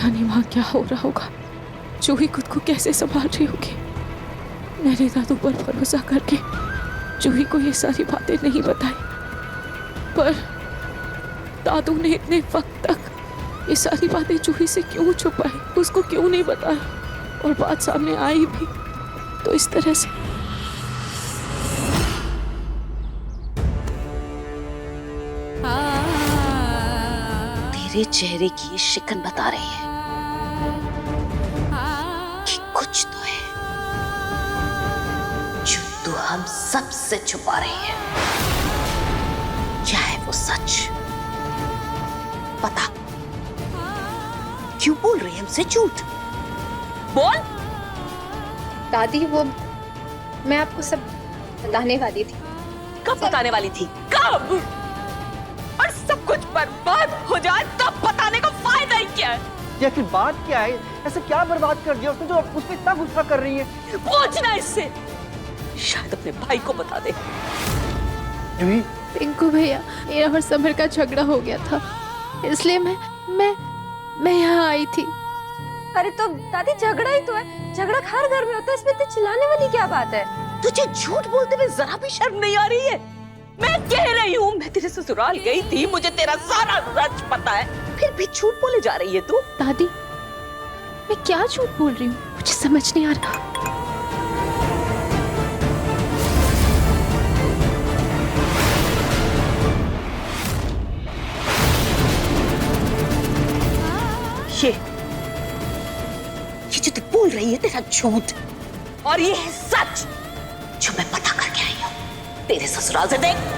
पता नहीं वहां क्या हो रहा होगा, जूही खुद को कैसे संभाल रही होगी। मैंने दादू पर भरोसा करके जूही को ये सारी बातें नहीं बताई, पर दादू ने इतने वक्त तक ये सारी बातें जूही से क्यों छुपाई, उसको क्यों नहीं बताई, और बात सामने आई भी तो इस तरह से। तेरे चेहरे की शिकन बता रही है कि कुछ तो है जो तू हम सब से छुपा रही है। क्या है वो सच? पता क्यों बोल रही है हमसे झूठ? बोल। दादी, वो मैं आपको सब बताने वाली थी। कब बताने वाली थी? कब? और सब कुछ बर्बाद हो जाए तब बताने का फायदा ही क्या है? या फिर बात क्या है? ऐसे क्या बर्बाद कर दिया उसने जो आप उस पे इतना गुस्सा कर रही है? पूछना इससे, शायद अपने भाई को बता दे। जूही, पिंकू भैया, मेरा और समर का झगड़ा हो गया था, इसलिए मैं यहाँ आई थी। अरे तो दादी, झगड़ा ही तो है, झगड़ा हर घर में होता है, इसमें इतनी चिल्लाने वाली क्या बात है? तुझे झूठ बोलते हुए जरा भी शर्म नहीं आ रही है? मैं कह रही हूँ, मैं तेरे ससुराल गई थी, मुझे तेरा सारा सच पता है, फिर भी झूठ बोले जा रही है तू। दादी, मैं क्या झूठ बोल रही हूँ, मुझे समझ नहीं आ रहा। ये जो तू बोल रही है तेरा झूठ, और ये है सच जो मैं पता करके आई हूँ तेरे ससुराल से। देख,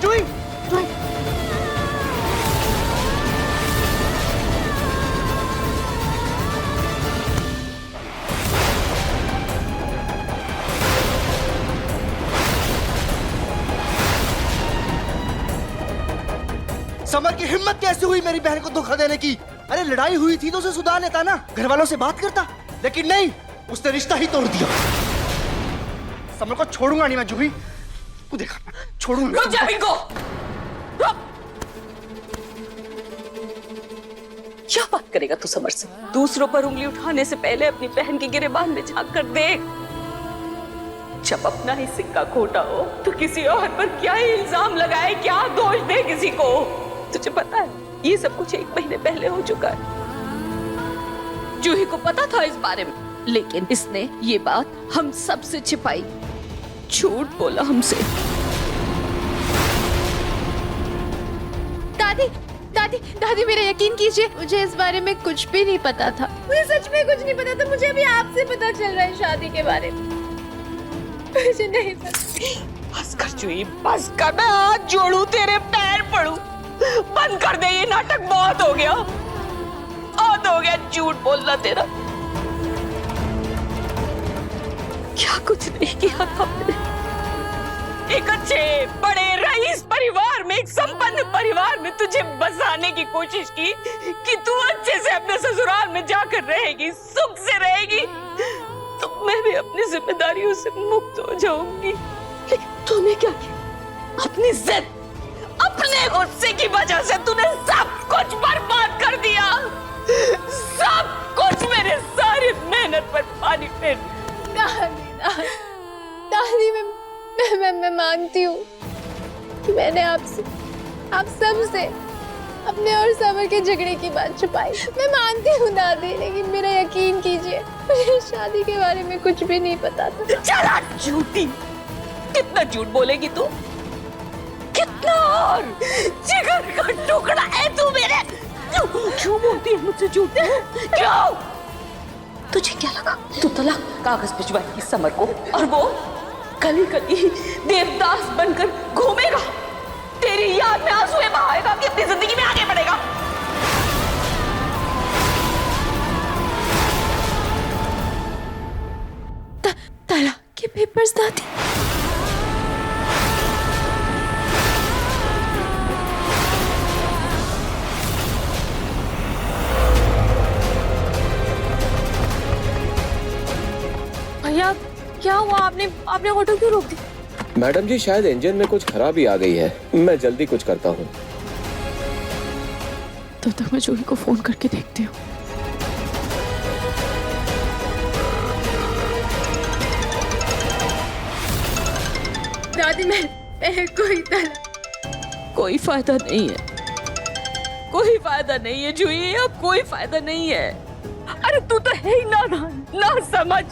जूही, जूही। समर की हिम्मत कैसे हुई मेरी बहन को धोखा देने की? अरे लड़ाई हुई थी तो उसे सुधार लेता ना, घर वालों से बात करता, लेकिन नहीं, उसने रिश्ता ही तोड़ दिया। समर को छोड़ूंगा नहीं मैं जूही, तू देखा, छोड़ूंगा। रुक जा बिंगो, रुक। क्या बात करेगा तू समर से? दूसरों पर उंगली उठाने से पहले अपनी बहन के गिरेबान में झांक कर देख। जब अपना ही सिक्का खोटा हो तो किसी और पर क्या ही इल्जाम लगाए, क्या दोष दे किसी को? तुझे पता है ये सब कुछ 1 महीने पहले हो चुका है। जूही को पता था इस बारे में, लेकिन इसने ये बात हम सब से छिपाई, झूठ बोला हमसे। दादी, दादी, दादी, मेरा यकीन कीजिए, मुझे इस बारे में कुछ भी नहीं पता था। मुझे सच में कुछ नहीं पता था, मुझे अभी आपसे पता चल रहा है शादी के बारे में। मुझे नहीं पता। बस कर जूही, बस कर, मैं हाथ जोड़ू, तेरे पैर पड़ू, बंद कर दे ये नाटक, बहुत हो गया, बहुत हो गया झूठ बोलना तेरा। क्या कुछ नहीं किया था मैंने। एक अच्छे बड़े रईस परिवार में, एक संपन्न परिवार में तुझे बसाने की कोशिश की कि तू अच्छे से अपने ससुराल में जाकर रहेगी, सुख से रहेगी, तो मैं भी अपनी जिम्मेदारियों से मुक्त हो जाऊंगी। लेकिन तूने क्या किया? अपनी जिद, अपने गुस्से की वजह से तूने सब कुछ बर्बाद कर दिया, सब कुछ, मेरे सारी मेहनत पर पानी फेर दिया। दादी, मैं मानती हूँ कि मैंने आप सब से अपने और समर के झगड़े की बात छुपाई। मैं मानती हूँ दादी, लेकिन मेरा यकीन कीजिए, मुझे शादी के बारे में कुछ भी नहीं पता था। चला झूठी, कितना झूठ बोलेगी तू? कितना? और जिगर का टुकड़ा है तू मेरे। क्यों बोलती है मुझसे झूठ? क्यों? तुझे क्या लगा तू तलाक कागज भिजवाएगी समर को, और वो गली गली देवदास बनकर घूमेगा, तेरी याद में आंसू बहाएगा कि अपनी जिंदगी में आगे बढ़ेगा? तलाक के पेपर्स दादी? आपने ऑटो क्यों रोक दी? मैडम जी शायद इंजन में कुछ खराबी आ गई है, मैं जल्दी कुछ करता हूँ। तब तक मैं जूही को फोन करके देखती हूँ। दादी मैं कोई फायदा नहीं है, कोई फायदा नहीं है जूही, अब कोई फायदा नहीं है। अरे तू तो है ही नादान, ना समझ,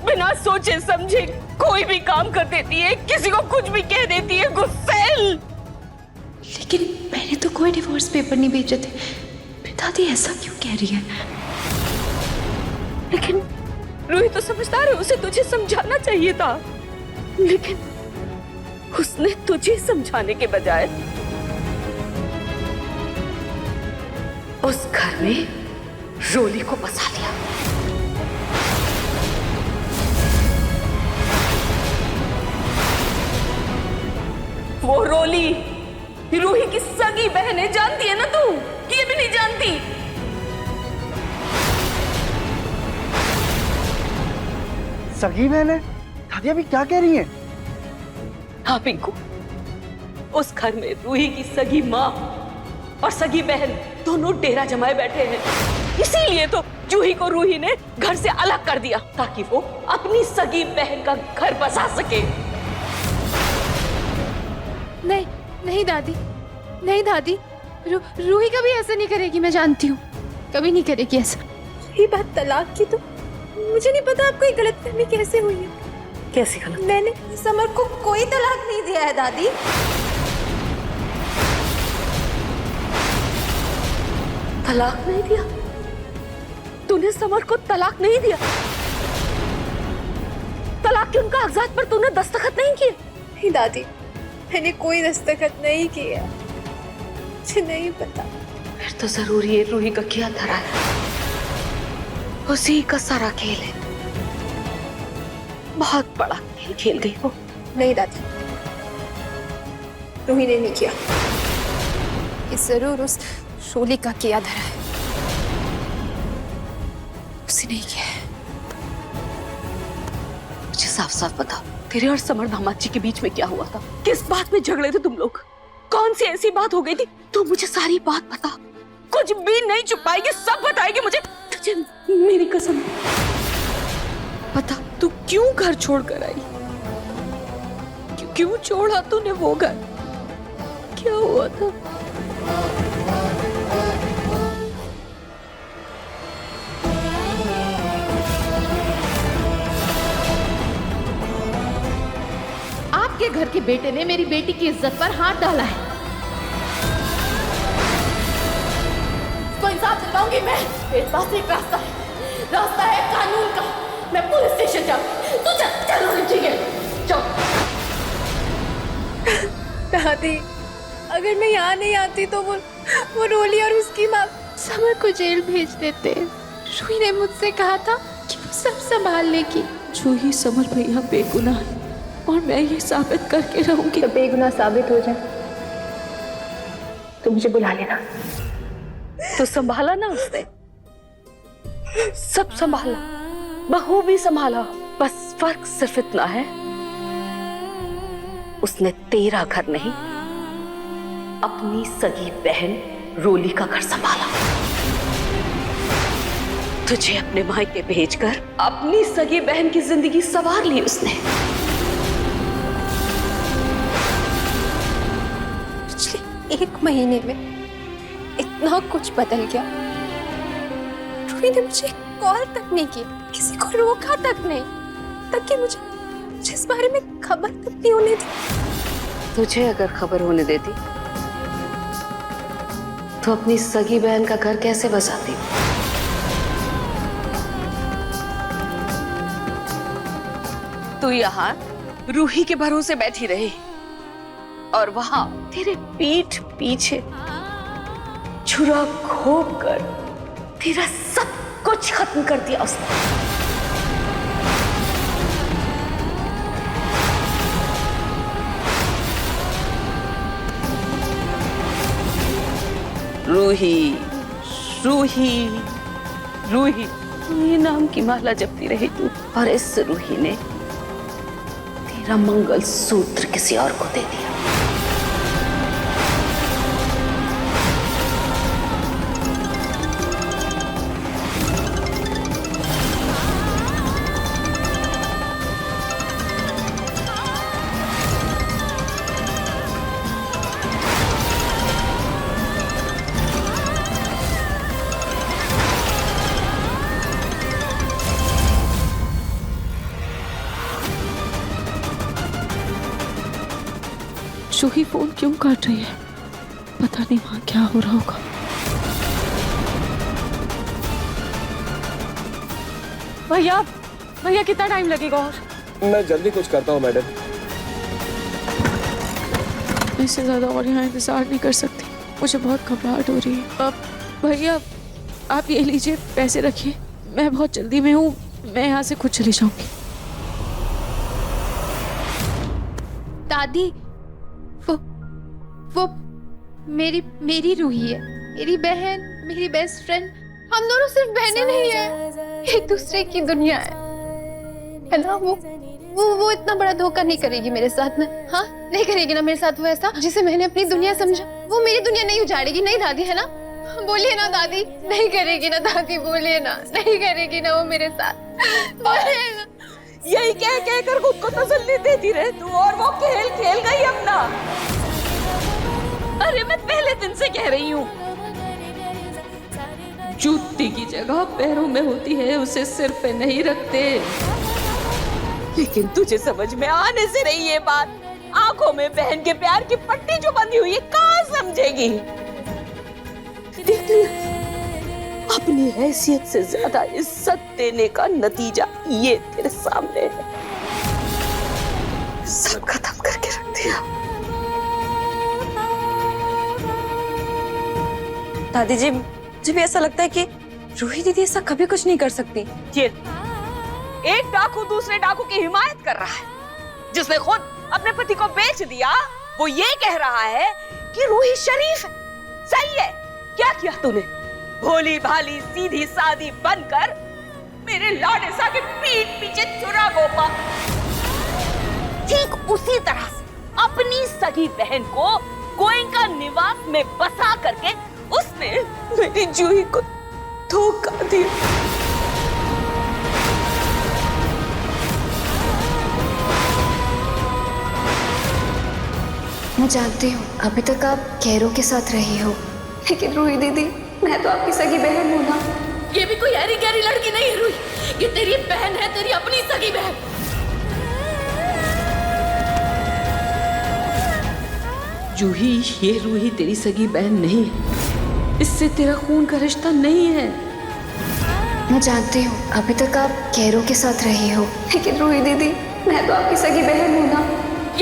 बिना सोचे समझे कोई भी काम कर देती है, किसी को कुछ भी कह देती है, गुस्सेल। लेकिन मैंने तो कोई डिवोर्स पेपर नहीं भेजे थे, फिर दादी ऐसा क्यों कह रही है? लेकिन रूही तो समझदार है, उसे तुझे समझाना चाहिए था, लेकिन उसने तुझे समझाने के बजाय उस घर में रोली को बसा लिया। वो रोली रूही की सगी बहन है, जानती है ना तू? ये भी नहीं जानती? सगी बहन है? दादी अभी क्या कह रही हैं? हाँ पिंकू, उस घर में रूही की सगी माँ और सगी बहन दोनों डेरा जमाए बैठे हैं। इसीलिए तो जूही को रूही ने घर से अलग कर दिया, ताकि वो अपनी सगी बहन का घर बसा सके। नहीं नहीं दादी, नहीं दादी, रूही कभी ऐसा नहीं करेगी, मैं जानती हूँ, कभी नहीं करेगी ऐसा। ये बात तलाक की तो मुझे नहीं पता आपको ये गलतफहमी कैसे हुई है। कैसी गलत? मैंने समर को कोई तलाक नहीं दिया है दादी। तलाक नहीं दिया? तूने समर को तलाक नहीं दिया? तलाक के उनका कागजात पर तूने दस्तखत नहीं किए? नहीं दादी, मैंने कोई दस्तखत नहीं किया, मुझे नहीं पता। फिर तो जरूरी है रूही का क्या धरा है, उसी का सारा खेल है। बहुत बड़ा खेल खेल गई वो। नहीं दादी, रूही ने नहीं किया, ये जरूर उस शोली का किया धरा है, उसे नहीं किया है। मुझे साफ साफ बताओ, तेरे और समर दामाद जी के बीच में क्या हुआ था? किस बात में झगड़े थे तुम लोग? कौन सी ऐसी बात हो गई थी? तू मुझे सारी बात बता, कुछ भी नहीं छुपाएगी, सब बताएगी मुझे। तुझे मेरी कसम बता, तू क्यों घर छोड़कर आई? क्यों छोड़ा तूने वो घर? क्या हुआ था? आपके घर के बेटे ने मेरी बेटी की इज्जत पर हाथ डाला है, तो इंसाफ दिलवाऊंगी मैं। मेरे पास एक रास्ता है कानून का। मैं पुलिस स्टेशन जाऊंगी, तू चल ठीक है, चल। दादी, अगर मैं यहाँ नहीं आती तो वो रोली और उसकी माँ समर को जेल भेज देते। रूही ने मुझसे कहा था कि वो सब संभाल लेगी। जूही समर भैया बेगुनाह है और मैं ये साबित करके रहूंगी। तो बेगुनाह साबित हो जाए तो मुझे बुला लेना। तो संभाला ना उसने, सब संभाला, बहू भी संभाला। बस फर्क सिर्फ इतना है, उसने तेरा घर नहीं, अपनी सगी बहन रोली का घर संभाला। तुझे अपने मायके भेजकर अपनी सगी बहन की जिंदगी संवार ली उसने। पिछले 1 महीने में इतना कुछ बदल गया। रूही ने मुझे कॉल तक नहीं की, किसी को रोका तक नहीं, ताकि मुझे इस बारे में खबर तक नहीं होने दी। तुझे अगर खबर होने देती तो अपनी सगी बहन का घर कैसे बसाती? तू यहाँ रूही के भरोसे बैठी रही और वहां तेरे पीठ पीछे छुरा घोंप कर तेरा सब कुछ खत्म कर दिया उसने। रूही, रूही, रूही, ये नाम की माला जपती रही तू, और इस रूही ने मेरा मंगलसूत्र किसी और को दे दिया। जूही फोन क्यों काट रही है? पता नहीं वहां क्या हो रहा होगा। भैया भैया कितना टाइम लगेगा? और मैं जल्दी कुछ करता हूँ मैडम। इससे ज्यादा और यहाँ इंतजार नहीं कर सकती, मुझे बहुत घबराहट हो रही है। अब भैया आप ये लीजिए, पैसे रखिए, मैं बहुत जल्दी में हूँ, मैं यहाँ से खुद चली जाऊंगी। दादी, वो मेरी रूही है, मेरी बहन, मेरी बेस्ट फ्रेंड। हम दोनों सिर्फ बहनें नहीं है, एक दूसरे की दुनिया है ना। वो इतना बड़ा धोखा नहीं करेगी मेरे साथ में। हाँ, नहीं करेगी ना मेरे साथ वो ऐसा जिसे मैंने अपनी दुनिया समझा। वो मेरी दुनिया नहीं उजाड़ेगी, नहीं दादी, है ना? बोलिए ना दादी, नहीं करेगी ना दादी, बोलिए ना, नहीं करेगी ना वो मेरे साथ, बोलिए ना। यही कह कह कर खुद को तसल्ली देती रहे तू, और वो खेल खेल गई अपना। अरे मैं पहले दिन से कह रही हूँ, जूती की जगह पैरों में होती है, उसे सिर पे नहीं रखते। लेकिन तुझे समझ में आने से नहीं ये बात। आंखों में बहन के प्यार की पट्टी जो बंधी हुई है, कहाँ समझेगी? अपनी हैसियत से ज्यादा इज्जत देने का नतीजा ये तेरे सामने है। सब खत्म करके रख दिया। दादी जी, मुझे भी ऐसा लगता है कि रूही दीदी ऐसा कभी कुछ नहीं कर सकती। ये एक डाकू दूसरे डाकू की हिमायत कर रहा है, जिसने खुद अपने पति को बेच दिया। वो ये कह रहा है कि रूही शरीफ है, सही है। क्या किया तूने? भोली भाली सीधी सादी बनकर मेरे लाडे सा के पीठ पीछे चुरा गोपा। ठीक उसी तरह से अपनी सगी बहन को गोयनका निवास में बसा करके उसने मेरी जूही को धोखा दिया। मैं जानती हूँ अभी तक आप कैरों के साथ रही हो, लेकिन रूही दीदी, मैं तो आपकी सगी बहन हूँ ना। ये भी कोई ऐरी गैरी लड़की नहीं है रूही, ये तेरी बहन है, तेरी अपनी सगी बहन। जूही, ये रूही तेरी सगी बहन नहीं है, इससे तेरा खून का रिश्ता नहीं है। मैं जानती हूँ अभी तक आप कैरों के साथ रही हो, लेकिन रूही दीदी, मैं तो आपकी सगी बहन हूँ ना।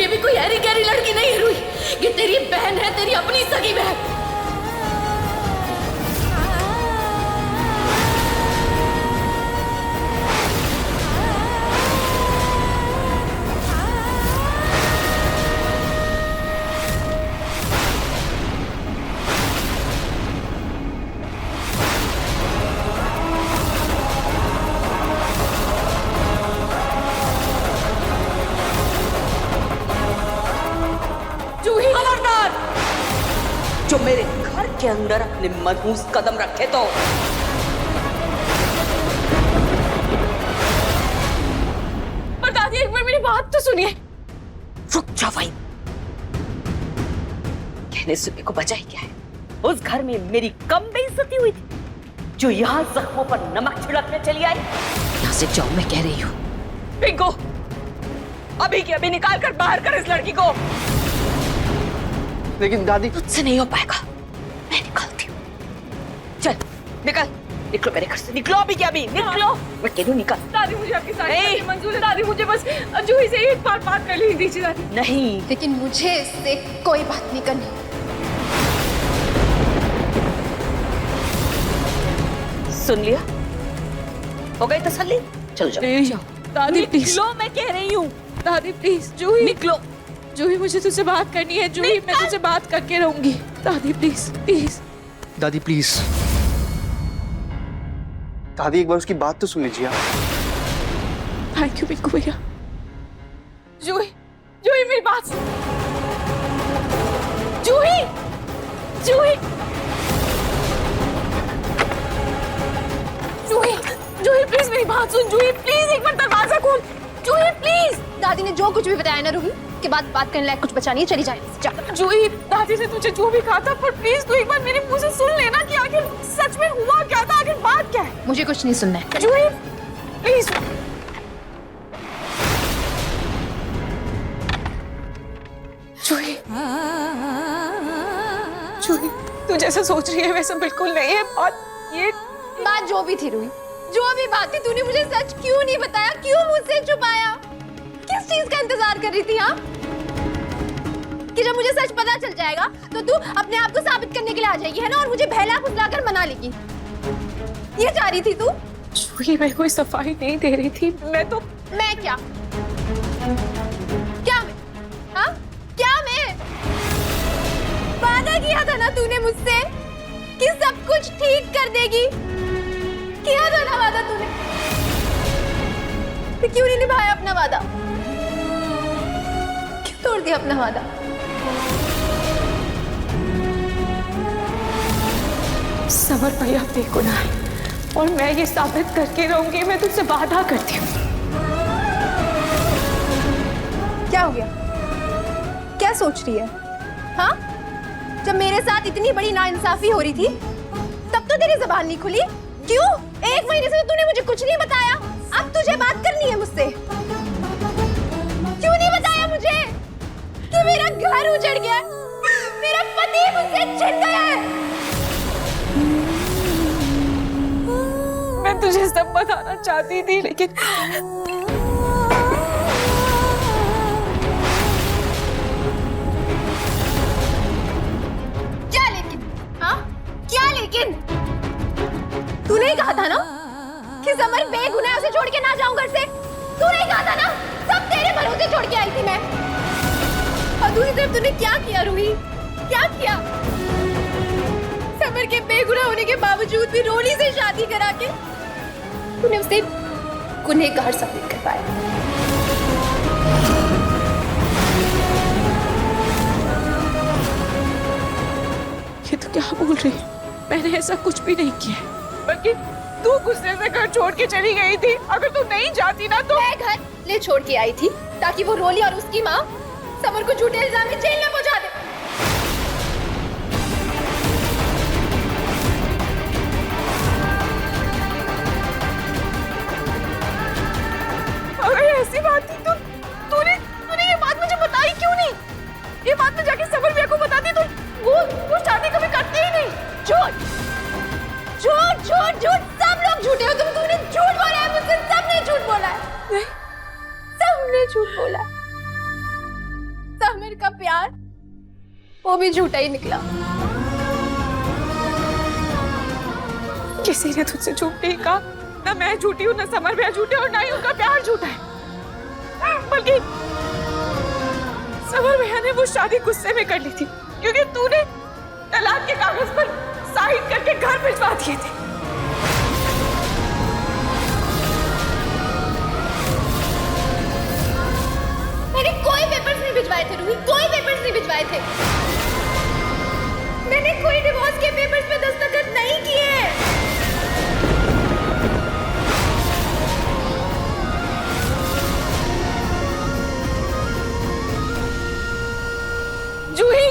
ये भी कोई ऐरी गैरी लड़की नहीं है रूही, ये तेरी बहन है, तेरी अपनी सगी बहन। जो मेरे घर के अंदर अपने मनहूस कदम रखे तो पर दादी, एक बार मेरी बात तो सुनिए। रुक जा वहीं। कहने सुनने को बचा ही क्या है? उस घर में मेरी कम बेइज्जती हुई थी जो यहाँ जख्मों पर नमक छिड़कने चली आई। यहाँ से जाओ, मैं कह रही हूँ। पिंको, अभी के अभी निकाल कर बाहर कर इस लड़की को। लेकिन दादी, मुझसे नहीं हो पाएगा, मैं निकालती हूँ। चल निकल, निकलो मेरे घर से, निकलो अभी के अभी, निकलो। मैं कह रही हूँ निकल। दादी, मुझे आपकी सारी बातें मंजूर है दादी, मुझे बस जूही से एक बार बात कर ली दीजिए दादी। नहीं, लेकिन मुझे इससे कोई बात नहीं करनी। सुन लिया? हो गई तसल्ली? चलो जाओ। दादी प्लीज, निकलो, मैं कह रही हूँ। दादी प्लीज, जूही निकलो। जूही, मुझे तुझसे बात करनी है। जूही, मैं तुझसे बात करके रहूंगी। दादी प्लीज, प्लीज। दादी प्लीज, दादी एक बार उसकी बात तो सुन लीजिए आप। थैंक यू पिंकू भैया। जूही, जूही मेरी बात सुन। जूही, जूही, जूही, जूही प्लीज मेरी बात सुन। जूही प्लीज एक बार दरवाजा खोल। जूही प्लीज। दादी ने जो कुछ भी बताया ना रूही के बाद बात करने लायक कुछ बचा नहीं है, चली जाए जा। जूही, दादी ने तुझे जो भी कहा था, पर प्लीज तू एक बार मेरे मुंह से सुन लेना कि आखिर सच में हुआ क्या था, आखिर बात क्या है। मुझे कुछ नहीं सुनना है। जूही प्लीज। जूही, जूही तू जैसा सोच रही है वैसा बिल्कुल नहीं है। ये बात जो भी थी रूही, जो भी बात थी, तूने मुझे सच क्यों नहीं बताया? क्यों मुझसे छुपाया? किस चीज का इंतजार कर रही थी आप? कि जब मुझे सच पता चल जाएगा तो तू अपने आप को साबित करने के लिए आ जाएगी, है ना? और मुझे बहला फुसलाकर मना लेगी। ये चाह रही थी तू? जूही मैं कोई सफाई नहीं दे रही थी। मैं क्या? क्या मैं? हाँ? क्या मैं? वादा किया था ना तूने मुझसे कि सब कुछ ठीक कर देगी। किया था ना वादा तूने? तो क्यों नहीं निभाया अपना वादा? क्यों तोड़ दिया अपना वादा? समर भैया बेगुनाह है और मैं ये साबित करके रहूंगी। मैं तुझसे वादा करती हूँ। क्या हो गया? क्या सोच रही है? हाँ? जब मेरे साथ इतनी बड़ी नाइंसाफी हो रही थी तब तो तेरी जुबान नहीं खुली। क्यों? 1 महीने से तो तूने मुझे कुछ नहीं बताया। अब तुझे बात करनी है मुझसे। क्यों नहीं बताया मुझे कि मेरा घर उजड़ गया, मेरा पति मुझसे छिन गया है? मैं तुझे सब बताना चाहती थी लेकिन क्या लेकिन? हाँ? क्या लेकिन? तूने ही कहा था ना कि समर बेगुनाह है, उसे छोड़ के ना जाऊं घर से। तूने ही कहा था ना, सब तेरे भरोसे छोड़ के आई थी मैं। और दूसरी तरफ तूने क्या किया रूही? क्या किया? समर के बेगुनाह होने के बावजूद भी रोली से शादी करा के तूने उसे गुनहगार साबित कर पाया। ये तो क्या बोल रही है? मैंने ऐसा कुछ भी नहीं किया, बल्कि तू गुस्से से घर छोड़ के चली गई थी। अगर तू नहीं जाती ना तो मैं घर ले छोड़ के आई थी ताकि वो रोली और उसकी माँ समर को झूठे इल्जाम में जेल में पहुंचा दे। अगर ऐसी बात थी तो तूने ये बात मुझे बताई क्यों नहीं? ये बात मैं जाके समर भैया को बताती तो वो शादी कभी करते ही नहीं। झूठ झूठ झूठ झूठ, सब लोग झूठे हो तुम। तूने झूठ बोला है मुझसे, सबने झूठ बोला है। नहीं, सबने झूठ बोला है। समर का प्यार वो भी झूठा ही निकला। किसी ने तुझसे झूठ नहीं कहा। ना मैं झूठी हूँ, ना समर भैया झूठे और ना ही उनका प्यार झूठा है। बल्कि समर भैया ने वो शादी गुस्से में कर ली थी क्योंकि तूने तलाक के कागज पर साइन करके घर भिजवा दिए थे। मैंने कोई पेपर्स नहीं भिजवाए थे रूही, कोई पेपर्स नहीं भिजवाए थे। मैंने कोई डिवोर्स के पेपर्स पे दस्तखत नहीं किए। जूही,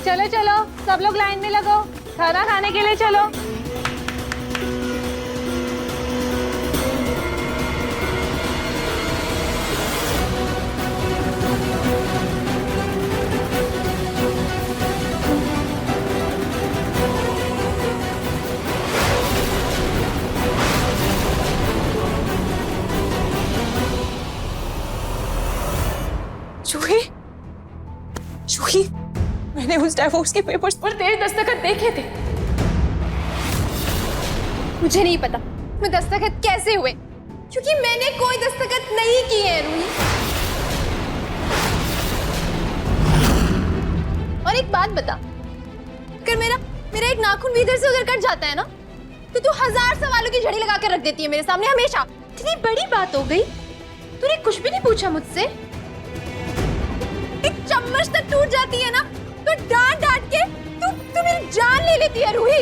चलो चलो सब लोग लाइन में लगो, खाना खाने के लिए चलो। जूही, जूही, मैंने उस डिवोर्स के पेपर्स पर तेरे दस्तखत देखे थे। मुझे नहीं पता मैं दस्तखत कैसे हुए, क्योंकि मैंने कोई दस्तखत नहीं किए हैं रूही। एक बात बता, अगर मेरा एक नाखून भी इधर से उधर कट जाता है ना, तो तू 1000 सवालों की झड़ी लगा कर रख देती है मेरे सामने हमेशा। इतनी बड़ी बात हो गई, तूने कुछ भी नहीं पूछा मुझसे। एक चम्मच तक टूट जाती है ना, तो डांट डांट के तू मेरी जान ले लेती है रूही।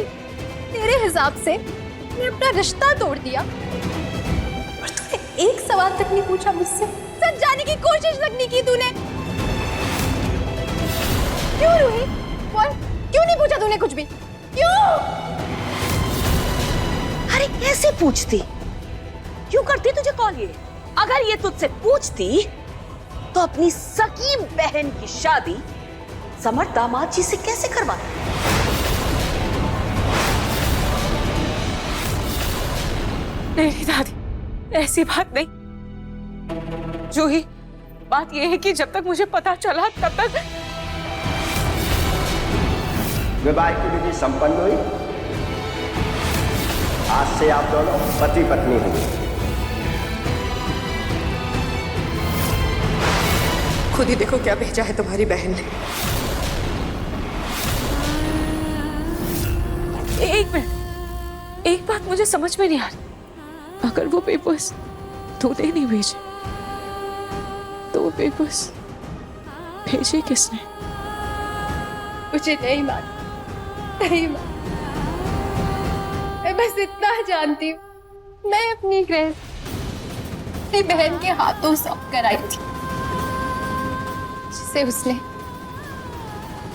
तेरे हिसाब से मैंने अपना रिश्ता तोड़ दिया और तूने एक सवाल तक नहीं पूछा मुझसे। सच जाने की कोशिश तक नहीं की तूने। क्यों रूही? बोल, क्यों नहीं पूछा तूने कुछ भी? क्यों? अरे कैसे पूछती? क्यों करती तुझे कॉल ये? अगर ये तुझसे पूछती तो अपनी सगी बहन की शादी समर दामाद जी से कैसे करवाती? नहीं दादी, ऐसी बात नहीं। जूही, बात यह है कि जब तक मुझे पता चला तब तक विवाह की विधि संपन्न हुई। आज से आप दोनों पति पत्नी हुए। खुद ही देखो क्या भेजा है तुम्हारी बहन ने। एक मिनट, एक बात मुझे समझ में नहीं आ रही। अगर वो पेपर्स तूने नहीं भेजे तो वो पेपर्स भेजे किसने? मुझे नहीं मालूम, नहीं मालूम। मैं बस इतना जानती हूँ, मैं अपनी ड्रेस अपनी बहन के हाथों सौंप कर आई थी, जिसे उसने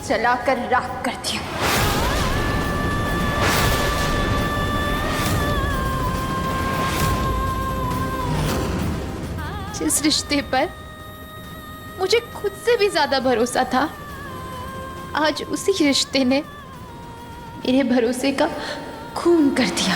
जलाकर राख कर दिया। जिस रिश्ते पर मुझे खुद से भी ज्यादा भरोसा था, आज उसी रिश्ते ने मेरे भरोसे का खून कर दिया।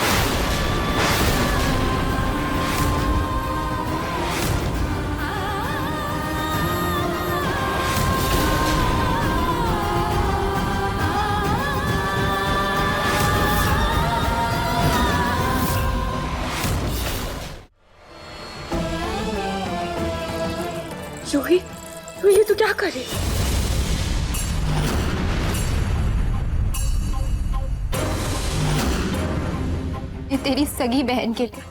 जूही, ये तू क्या कर रही? ये तेरी सगी बहन के लिए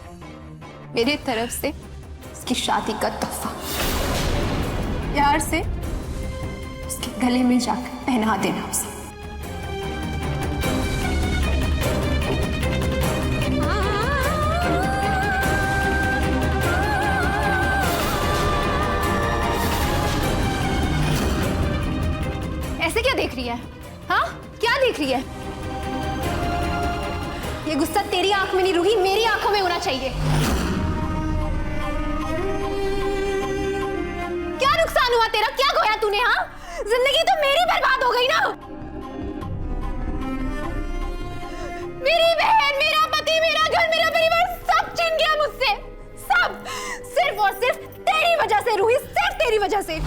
मेरी तरफ से उसकी शादी का तोहफा। प्यार से उसके गले में जाकर पहना देना उसे। ऐसे क्या देख रही है? हाँ, क्या देख रही है? ये गुस्सा तेरी आंख में नहीं रूही, मेरी आंखों में होना चाहिए। क्या नुकसान हुआ तेरा? क्या खोया तूने? हाँ, जिंदगी तो मेरी बर्बाद हो गई ना। मेरी बहन, मेरा पति, मेरा घर, मेरा परिवार सब छीन गया मुझसे। सब सिर्फ और सिर्फ तेरी वजह से रूही, सिर्फ तेरी वजह से।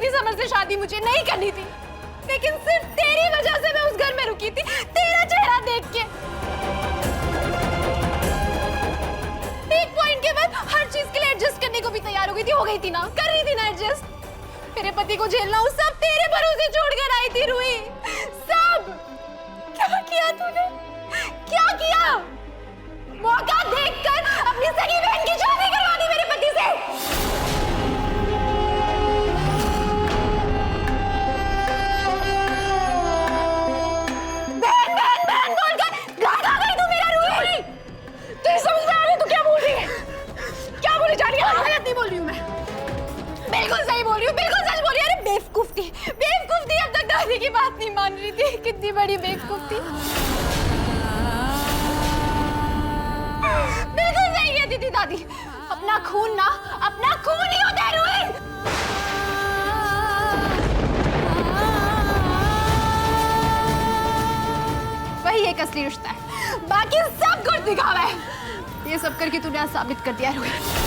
समर से शादी मुझे नहीं करनी थी, लेकिन सिर्फ तेरी वजह से मैं उस घर में रुकी थी, तेरा चेहरा देख के। एक पॉइंट के बाद हर चीज के लिए एडजस्ट करने को भी तैयार हो गई थी ना, कर रही थी ना एडजस्ट। मेरे पति को झेलना वो सब तेरे भरोसे छोड़कर आई थी रूही, सब। क्या किया तूने? क्या किया? मौका देखकर अपनी सगी बहन की शादी करवा दी मेरे पति से। बिल्कुल सही बोल रही हूँ, बिल्कुल सच बोल रही हूँ। अरे बेवकूफ थी, बेवकूफ थी। अब तक दादी की बात नहीं मान रही थी। कितनी बड़ी बेवकूफ थी। बिल्कुल सही कहती थी दादी। अपना खून ना, अपना खून ही होता है रूही। वही एक असली रिश्ता है, बाकी सब कुछ दिखावा है। ये सब करके तूने आज साबित कर दिया रूही,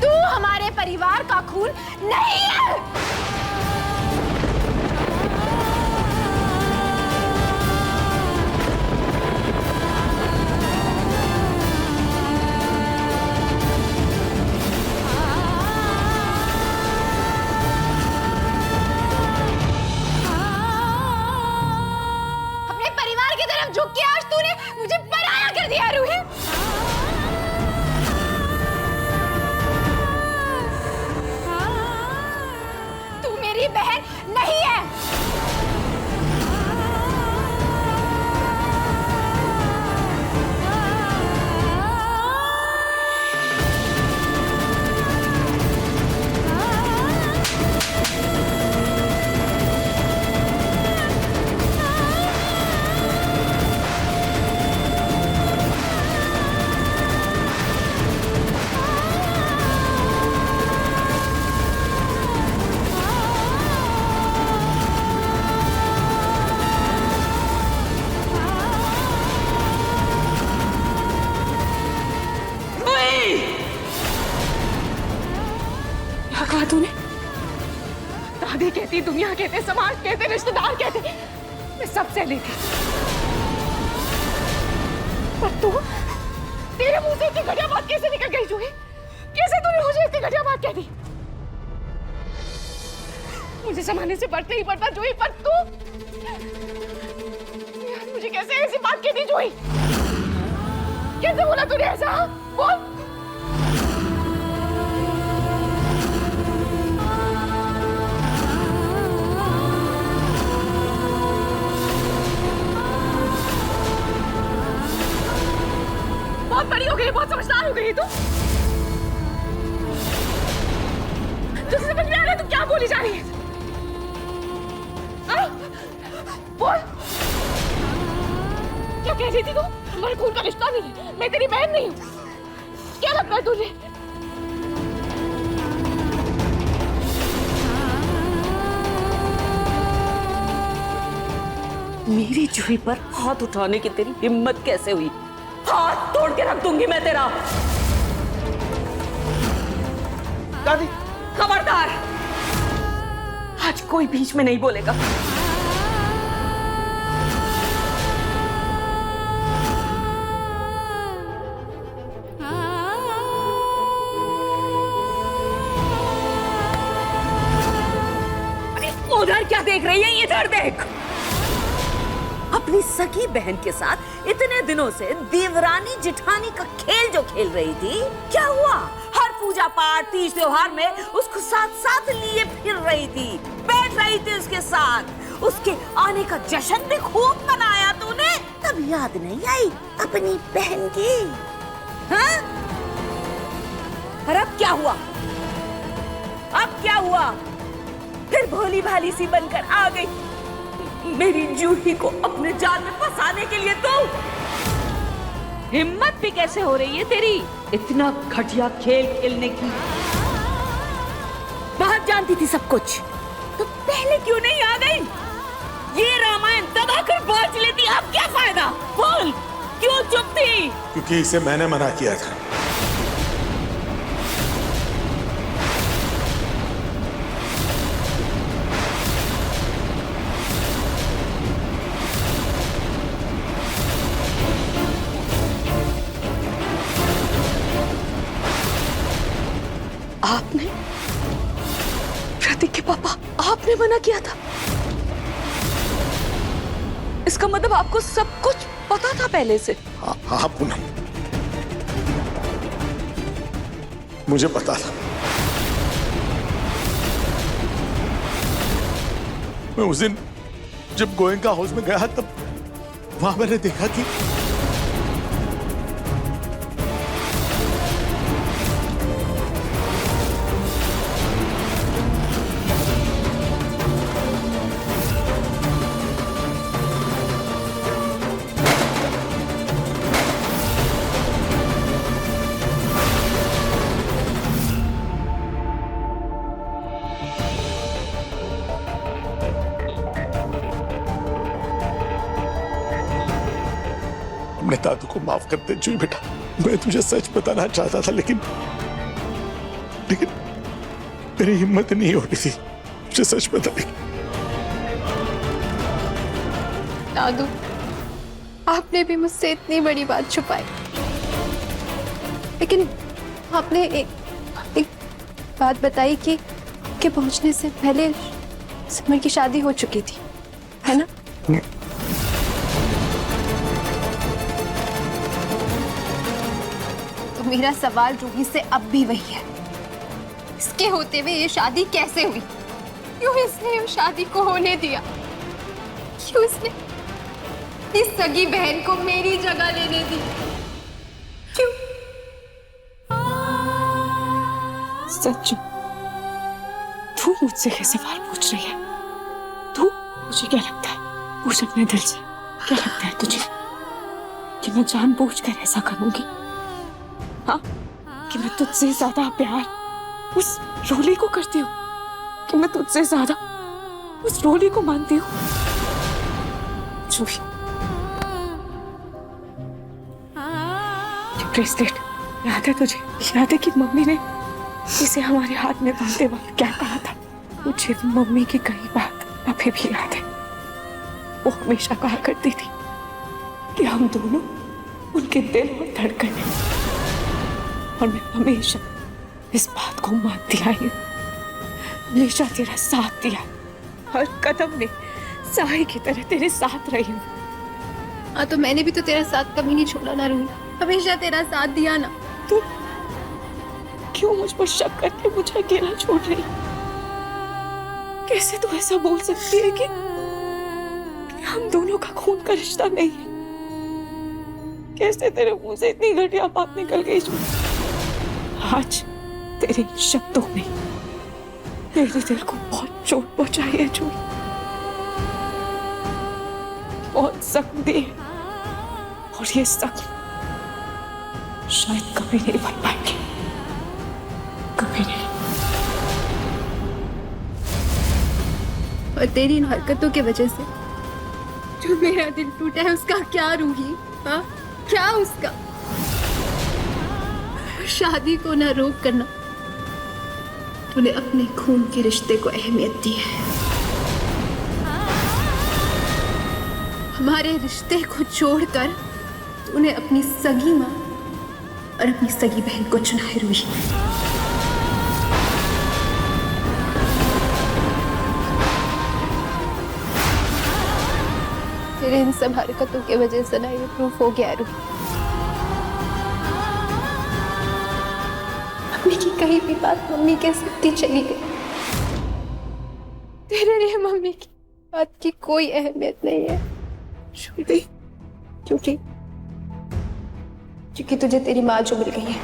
तू हमारे परिवार का खून नहीं है। मुझे पराया कर दिया रूही। तू मेरी बहन नहीं है। कहा तूने? दादी कहती, दुनिया कहते, समाज कहते, रिश्तेदार कहते, मैं सब सह लेती, पर तू, तेरे मुंह से इतनी घटिया बात कैसे निकल गई जूही? कैसे तूने मुझे इतनी घटिया बात कह दी? मुझे जमाने से बढ़ते ही पड़ता जूही, पर तू मुझे कैसे ऐसी बात कह दी जूही? कैसे बोला तूने ऐसा? बोल। बहुत बड़ी हो गई, बहुत समझदार हो गई तू। तुझे समझ में आ रहा है तू क्या बोली जा रही है? बोल, क्या कह रही थी तू? हमारे खून का रिश्ता नहीं है, मैं तेरी बहन नहीं हूँ। क्या लगता है तुझे? मेरी जूही पर हाथ उठाने की तेरी हिम्मत कैसे हुई? हाथ तोड़ के रख दूंगी मैं तेरा। दादी, खबरदार, आज कोई बीच में नहीं बोलेगा। अरे उधर क्या देख रही है? इधर देख। अपनी सगी बहन के साथ इतने दिनों से देवरानी जिठानी का खेल जो खेल रही थी, क्या हुआ? हर पूजा पाठ, तीज त्योहार में उसको साथ साथ लिए फिर रही थी, बैठ रही थी उसके साथ। उसके आने का जश्न भी खूब मनाया तूने, तब याद नहीं आई अपनी बहन की? हाँ? और अब क्या हुआ? अब क्या हुआ? फिर भोली भाली सी बनकर आ गई मेरी जूही को अपने जाल में फंसाने के लिए। तो हिम्मत भी कैसे हो रही है तेरी इतना घटिया खेल खेलने की? बहुत जानती थी सब कुछ, तो पहले क्यों नहीं आ गई? ये रामायण दबाकर बांट लेती, अब क्या फायदा? बोल, क्यों चुप थी? क्योंकि इसे मैंने मना किया था। आपने? प्रतीक के पापा, आपने मना किया था? इसका मतलब आपको सब कुछ पता था पहले से? हाँ पूनम, मुझे पता था। मैं उस दिन जब गोयनका हाउस में गया तब वहां मैंने देखा कि अपने दादू को माफ कर दे जूही बेटा। मैं तुझे सच बताना चाहता था, लेकिन मेरी हिम्मत नहीं हो रही थी तुझे सच बताने की। दादू, आपने भी मुझसे इतनी बड़ी बात छुपाई, लेकिन आपने एक बात बताई कि पहुंचने से पहले सिमर की शादी हो चुकी थी, है ना? मेरा सवाल रूही से अब भी वही है, इसके होते हुए ये शादी कैसे हुई? क्यों इसने इस शादी को होने दिया? क्यों इसने इस सगी बहन को मेरी जगह लेने दी? क्यों? सच, तू मुझसे ये सवाल पूछ रही है? तू, मुझे क्या लगता है, पूछ अपने दिल से, क्या लगता है तुझे कि मैं जानबूझकर ऐसा करूंगी? हाँ, कि मैं तुझसे ज्यादा प्यार उस रोली को करती हूँ, कि मैं तुझसे ज्यादा उस रोली को मानती हूँ? जूही, ब्रेसलेट याद है तुझे? याद है कि मम्मी ने इसे हमारे हाथ में बांधते वक्त क्या कहा था? मुझे मम्मी की कही बात अभी भी याद है। वो हमेशा कहा करती थी कि हम दोनों उनके दिल और धड़कन हैं, और मैं हमेशा इस बात को मानती आई हूँ, हमेशा तेरा साथ दिया, हर कदम में साही की तरह तेरे साथ रही हूँ। हाँ, तो मैंने भी तो तेरा साथ कभी नहीं छोड़ा ना रूही, हमेशा तेरा साथ दिया ना। तू क्यों मुझ पर शक करके मुझे अकेला छोड़ रही? कैसे तू ऐसा बोल सकती है कि हम दोनों का खून का रिश्ता नहीं है? कैसे तेरे मुंह से इतनी घटिया बात निकल गई? आज तेरे शब्दों में मेरे दिल को बहुत चोट पहुंचाई है जो, बहुत जख्म दिए, और ये जख्म शायद कभी नहीं भर पाएंगे, कभी नहीं। और तेरी इन हरकतों की वजह से जो मेरा दिल टूटा है उसका क्या रूही? हाँ, क्या उसका? शादी को ना रोक करना, तूने अपने खून के रिश्ते को अहमियत दी है। हमारे रिश्ते को छोड़कर तूने अपनी सगी माँ और अपनी सगी बहन को चुना है रूही। तेरे इन सब हरकतों की वजह से ना ये प्रूफ हो गया रूही, मम्मी की कही भी बात मम्मी के सकती चली गई। तेरे लिए मम्मी की बात की कोई अहमियत नहीं है। क्योंकि तुझे तेरी माँ जो मिल गई है।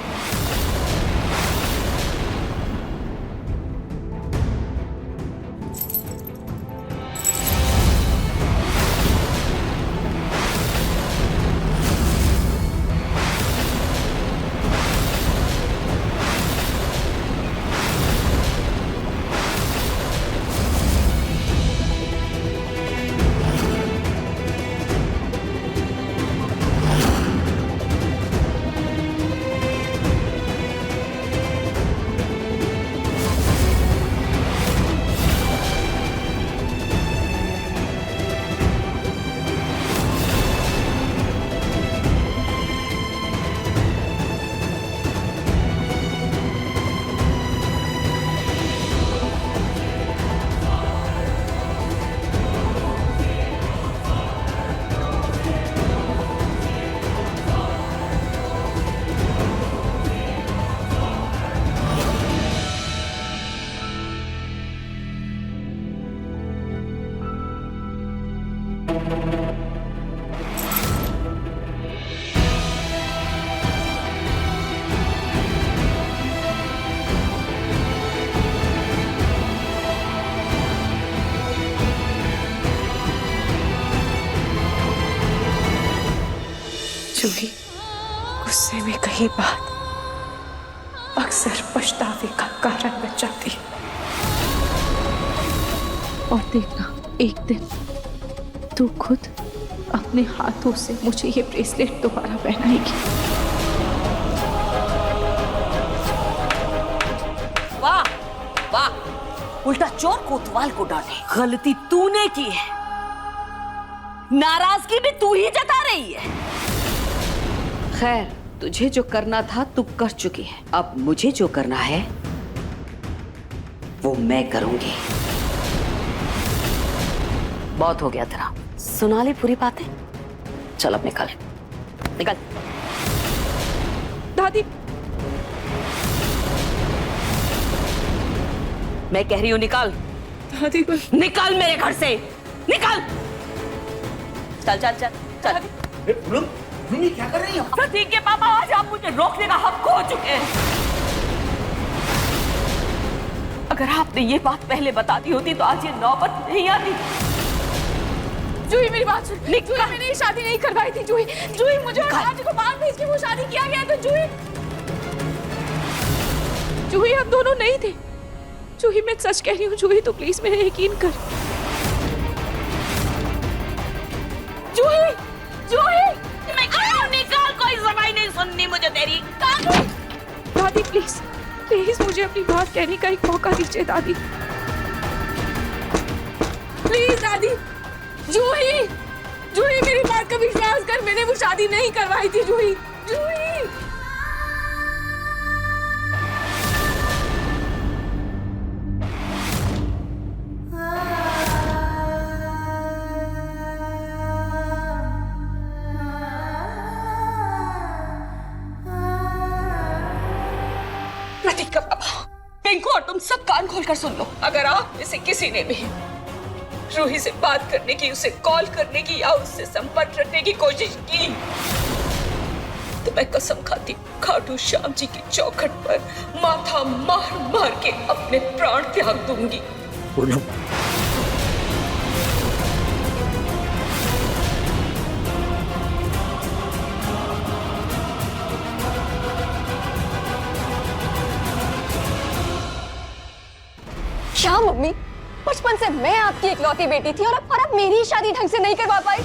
जूही, गुस्से में कही बात अक्सर पछतावे का कारण बन जाती है। और देखना, एक दिन तू खुद अपने हाथों से मुझे ये ब्रेसलेट दोबारा पहनाएगी। वाह वाह, उल्टा चोर कोतवाल को डांटे। गलती तूने की है, नाराजगी भी तू ही जता रही है। खैर, तुझे जो करना था तू कर चुकी है, अब मुझे जो करना है वो मैं करूंगी। बहुत हो गया तेरा, सुना ली पूरी बातें। चल अब निकल निकल। दादी, मैं कह रही हूँ निकाल। दादी पर निकाल मेरे घर से, निकाल। चल चल चल चल। क्या कर रही हो? प्रतीक के पापा, आज आप मुझे रोकने का हक खो चुके हैं। अगर आपने ये बात पहले बता दी होती तो आज ये नौबत नहीं आती। जूही मेरी बात सुन। जूही मैंने ये शादी नहीं करवाई थी। जूही मुझे और राज को बाहर भेज के वो शादी किया गया था। जूही हम दोनों नहीं थे। जूही मैं सच कह रही हूँ। जूही तो प्लीज मेरा यकीन कर। जूही मैं कह रही हूँ निकाल, कोई जबान नहीं सुननी मुझे तेरी। दादी प्लीज मुझे अपनी बात कहने का एक मौका दीजिए दादी। प्लीज दादी। जूही मेरी बात का विश्वास कर। मैंने वो शादी नहीं करवाई थी। जूही प्रतीक का पापा, पिंकू और तुम सब कान खोलकर सुन लो। अगर आप में से किसी ने भी रूही से बात करने की, उसे कॉल करने की या उससे संपर्क रखने की कोशिश की तो मैं कसम खाती हूँ खाटू श्याम जी की चौखट पर माथा मार मार के अपने प्राण त्याग दूंगी। क्या मम्मी, बचपन से मैं आपकी इकलौती बेटी थी और अब मेरी शादी ढंग से नहीं करवा पाई।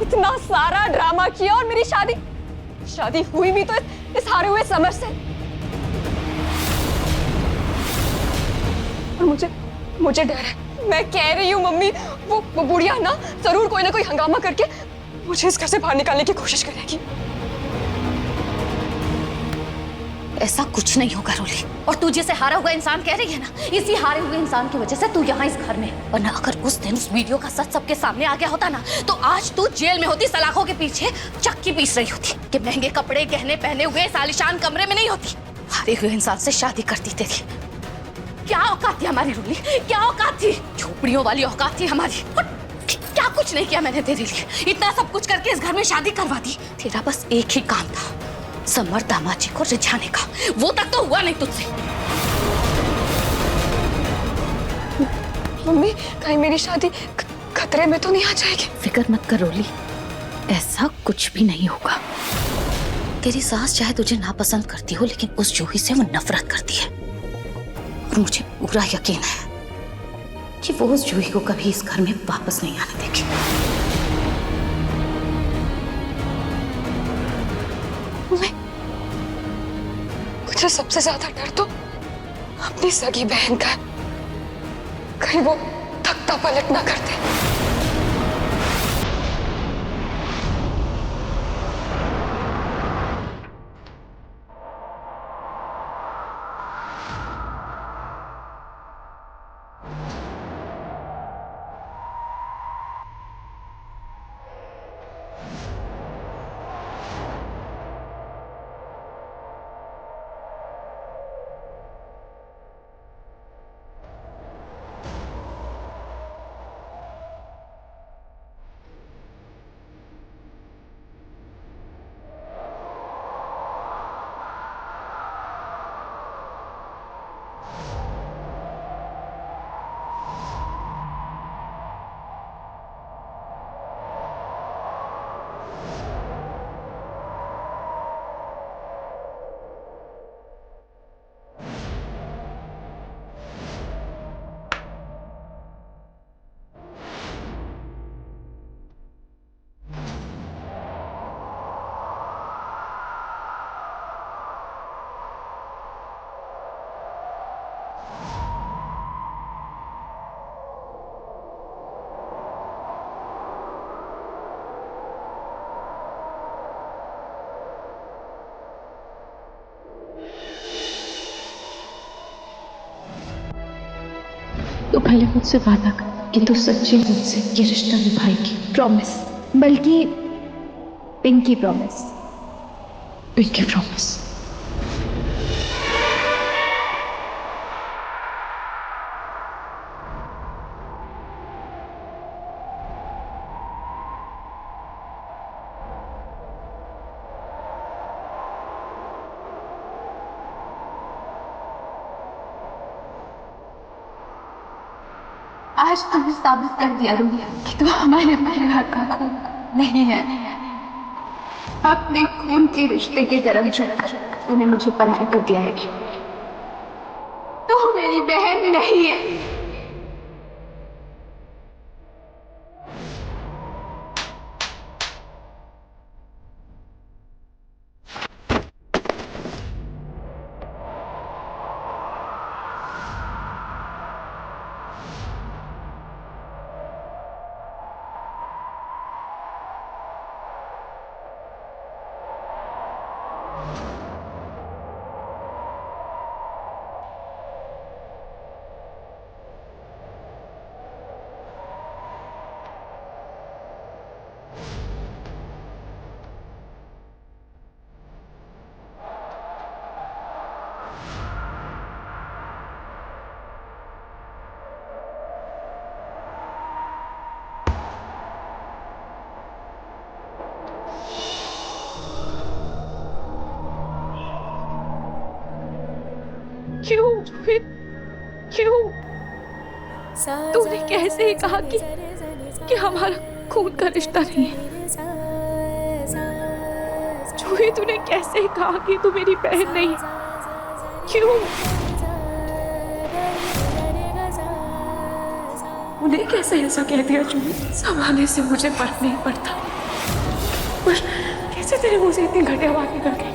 इतना सारा ड्रामा किया और मेरी शादी हुई भी तो इस हारे हुए समर से। और मुझे डर है। मैं कह रही हूँ मम्मी, वो बुढ़िया ना जरूर कोई ना कोई हंगामा करके मुझे इस घर से बाहर निकालने की कोशिश करेगी। ऐसा कुछ नहीं होगा रोली। और तू जिसे हारा हुआ इंसान कह रही है ना, इसी हारे हुए इंसान की वजह से तू यहाँ इस घर में है। वरना अगर उस दिन उस वीडियो का सच सबके सामने आ गया होता ना, तो आज तू जेल में होती, सलाखों के पीछे चक्की पीस रही होती, कि महंगे कपड़े गहने पहने हुए सालिशान कमरे में नहीं होती, हारे हुए इंसान से शादी करती थी। क्या औकात थी हमारी रोली, क्या औकात थी? झोपड़ियों वाली औकात थी हमारी। क्या कुछ नहीं किया मैंने तेरे लिए, इतना सब कुछ करके इस घर में शादी करवा दी। तेरा बस एक ही काम था, समर दामाजी को रिझाने का। वो तक तो हुआ नहीं तुझसे। मम्मी, कहीं मेरी शादी खतरे में तो नहीं आ जाएगी? फिक्र मत कर रोली, ऐसा कुछ भी नहीं होगा। तेरी सास चाहे तुझे नापसंद करती हो, लेकिन उस जूही से वो नफरत करती है। और मुझे पूरा यकीन है कि वो उस जूही को कभी इस घर में वापस नहीं आने देगी। मुझे सबसे ज्यादा डर तो अपनी सगी बहन का, कहीं वो तख्ता पलट ना कर दे। तो पहले मुझसे वादा कर कि तू सच्ची मुझसे ये रिश्ता निभाएगी। प्रॉमिस, बल्कि पिंकी प्रॉमिस। Pinky promise. आज तुमने साबित कर दिया रूही कि तुम हमारे परिवार का खून नहीं है। अपने खून के रिश्ते के तरफ झुक तूने मुझे पनाह कर दिया है कि तुम मेरी बहन नहीं है। क्यों फिर क्यों? तूने कैसे ही कहा कि हमारा खून का रिश्ता नहीं है? जूही, तूने कैसे ही कहा कि तू मेरी बहन नहीं है? क्यों? उन्हें कैसे ऐसा कह दिया जूही? संभालने से मुझे फर्क नहीं पड़ता, पर कैसे तेरे मुंह से इतनी घटिया बात निकल गई?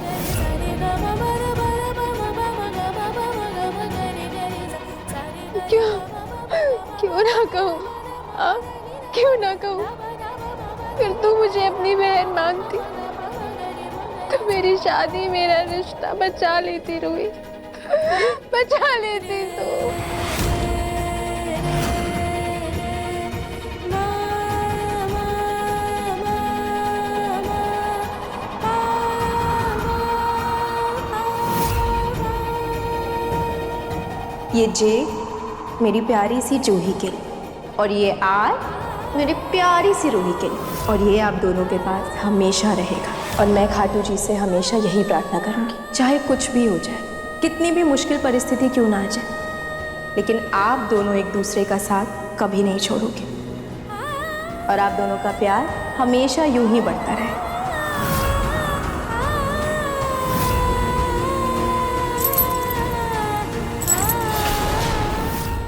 क्यों ना कहूँ? क्यों ना कहूँ? फिर तू मुझे अपनी बहन मानती तो मेरी शादी, मेरा रिश्ता बचा लेती रूही, बचा लेती तू। ये जे मेरी प्यारी सी जूही के लिए और ये आर मेरी प्यारी सी रूही के लिए, और ये आप दोनों के पास हमेशा रहेगा। और मैं खाटू जी से हमेशा यही प्रार्थना करूंगी, चाहे कुछ भी हो जाए, कितनी भी मुश्किल परिस्थिति क्यों ना आ जाए, लेकिन आप दोनों एक दूसरे का साथ कभी नहीं छोड़ोगे और आप दोनों का प्यार हमेशा यूं ही बढ़ता रहे।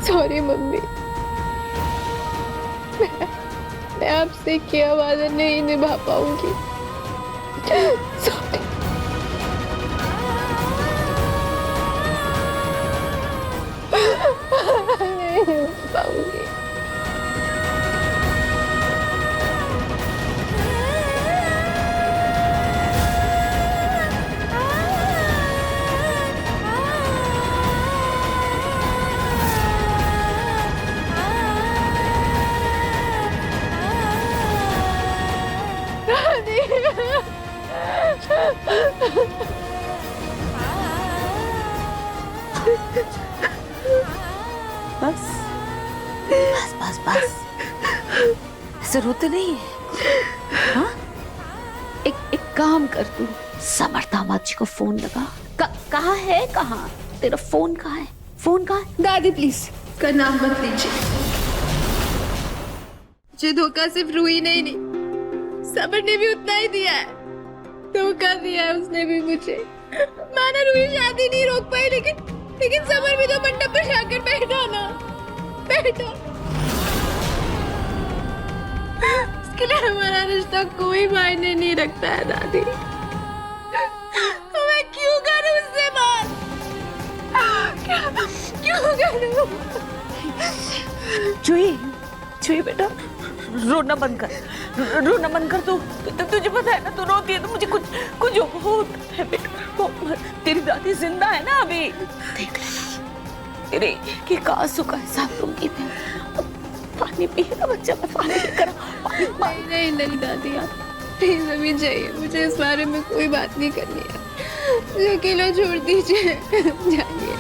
सॉरी मम्मी, मैं आपसे किया वादा नहीं निभा पाऊंगी। सॉरी। नहीं निभा पाऊंगी। बस बस बस बस, ऐसे रोते नहीं है। हाँ, एक काम कर, तू समर दामाद जी को फोन लगा। कहाँ है? कहाँ तेरा फोन? कहाँ है फोन? कहाँ है? दादी प्लीज का नाम मत लीजिए। मुझे धोखा सिर्फ रूही नहीं, समर ने भी उतना ही दिया है। धोखा दिया है उसने भी मुझे। माना रूही शादी नहीं रोक पाई, लेकिन समर भी तो मंडप पर जाकर बैठा ना, बैठा। इसके लिए हमारा रिश्ता कोई मायने नहीं रखता है दादी। मैं क्यों करूं उससे बात? क्यों करूं? जूही बेटा, रोना बंद कर, रोना बंद कर। तुझे पता है ना, तू रोती है तो मुझे कुछ होता है बेटा। तेरी दादी जिंदा है ना अभी? देख ले तेरे के आंसू का हिसाब दूंगी मैं। पानी पी ना बच्चा, मैं पानी लेकर। नहीं दादी, आप प्लीज अभी जाइए, मुझे इस बारे में कोई बात नहीं करनी है, मुझे अकेला छोड़ दीजिए। जाइए।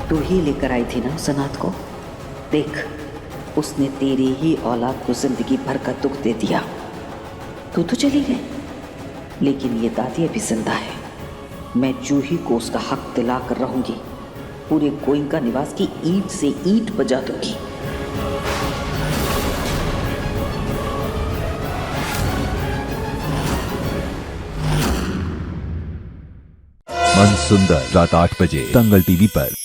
तू ही लेकर आई थी ना उस अनाथ को। देख, उसने तेरी ही औलाद को जिंदगी भर का दुख दे दिया। तू तो चली गई, लेकिन ये दादी अभी जिंदा है। मैं जूही को उसका हक दिला कर रहूंगी। पूरे गोइंका निवास की ईंट से ईंट बजा दूंगी। मन सुंदर रात 8 बजे दंगल टीवी पर।